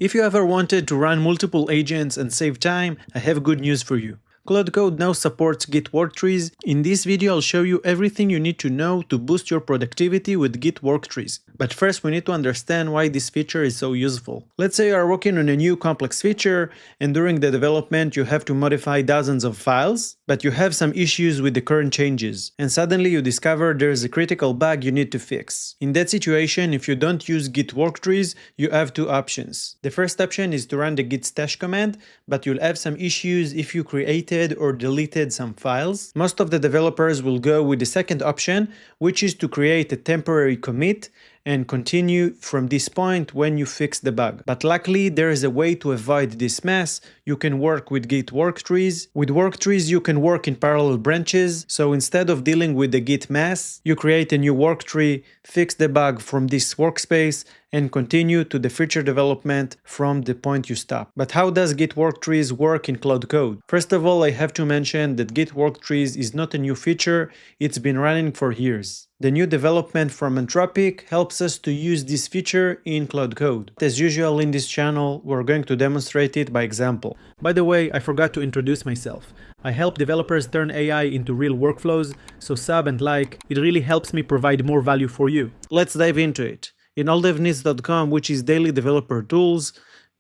If you ever wanted to run multiple agents and save time, I have good news for you. Claude Code now supports Git Worktrees. In this video I'll show you everything you need to know to boost your productivity with Git Worktrees. But first we need to understand why this feature is so useful. Let's say you are working on a new complex feature and during the development you have to modify dozens of files, but you have some issues with the current changes, and suddenly you discover there's a critical bug you need to fix. In that situation, if you don't use Git Worktrees, you have two options. The first option is to run the git stash command, but you'll have some issues if you created or deleted some files. Most of the developers will go with the second option, which is to create a temporary commit and continue from this point when you fix the bug. But luckily there is a way to avoid this mess. You can work with Git Worktrees. With Worktrees you can work in parallel branches, so instead of dealing with the Git mess, you create a new worktree, fix the bug from this workspace, and continue to the feature development from the point you stop. But how does Git Worktrees work in Claude Code? First of all, I have to mention that Git Worktrees is not a new feature, it's been running for years. The new development from Anthropic helps us to use this feature in Claude Code. As usual in this channel, we're going to demonstrate it by example. By the way, I forgot to introduce myself. I help developers turn AI into real workflows, so sub and like, it really helps me provide more value for you. Let's dive into it. In alldevneeds.com, which is daily developer tools,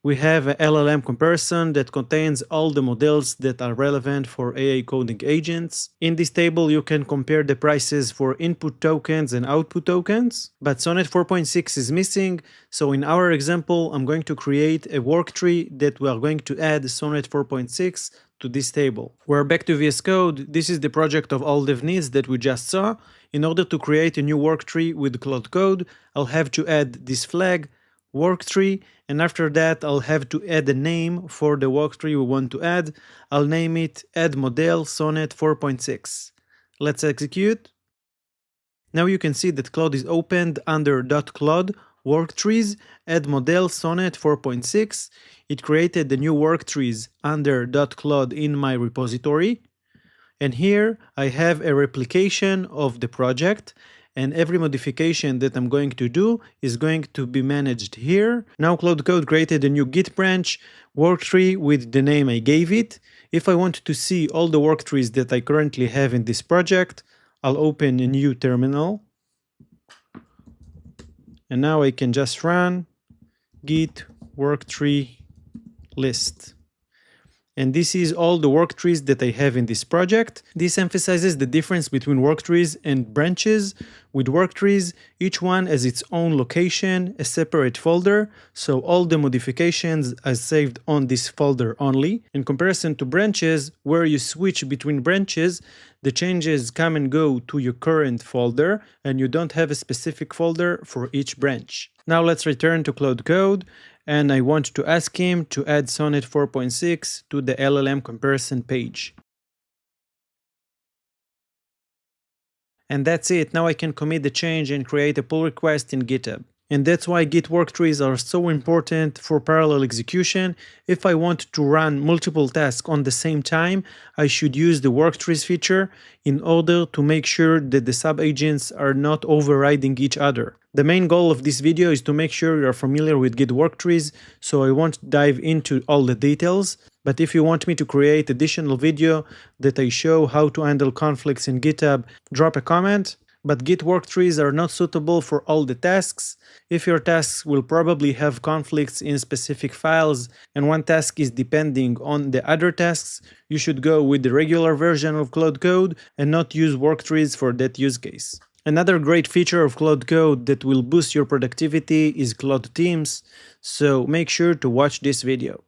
we have an LLM comparison that contains all the models that are relevant for AI coding agents. In this table, you can compare the prices for input tokens and output tokens, but Sonnet 4.6 is missing, so in our example, I'm going to create a worktree that we are going to add Sonnet 4.6 to this table. We're back to VS Code. This is the project of all dev needs that we just saw. In order to create a new worktree with Claude Code, I'll have to add this flag, worktree, and after that I'll have to add a name for the worktree we want to add. I'll name it add model Sonnet 4.6. Let's execute. Now you can see that Claude is opened under .claude worktrees add model Sonnet 4.6. It created the new worktrees under .claude in my repository. And here I have a replication of the project, and every modification that I'm going to do is going to be managed here. Now Claude Code created a new Git branch worktree with the name I gave it. If I want to see all the worktrees that I currently have in this project, I'll open a new terminal. And now I can just run Git Worktree list. And this is all the worktrees that I have in this project. This emphasizes the difference between worktrees and branches. With worktrees, each one has its own location, a separate folder, so all the modifications are saved on this folder only. In comparison to branches, where you switch between branches, the changes come and go to your current folder, and you don't have a specific folder for each branch. Now let's return to Claude Code. And I want to ask him to add Sonnet 4.6 to the LLM comparison page. And that's it. Now I can commit the change and create a pull request in GitHub. And that's why Git Worktrees are so important for parallel execution. If I want to run multiple tasks on the same time, I should use the Worktrees feature in order to make sure that the sub-agents are not overriding each other. The main goal of this video is to make sure you are familiar with Git Worktrees, so I won't dive into all the details. But if you want me to create additional video that I show how to handle conflicts in GitHub, drop a comment. But Git Worktrees are not suitable for all the tasks. If your tasks will probably have conflicts in specific files and one task is depending on the other tasks, you should go with the regular version of Claude Code and not use Worktrees for that use case. Another great feature of Claude Code that will boost your productivity is Claude Teams, so make sure to watch this video.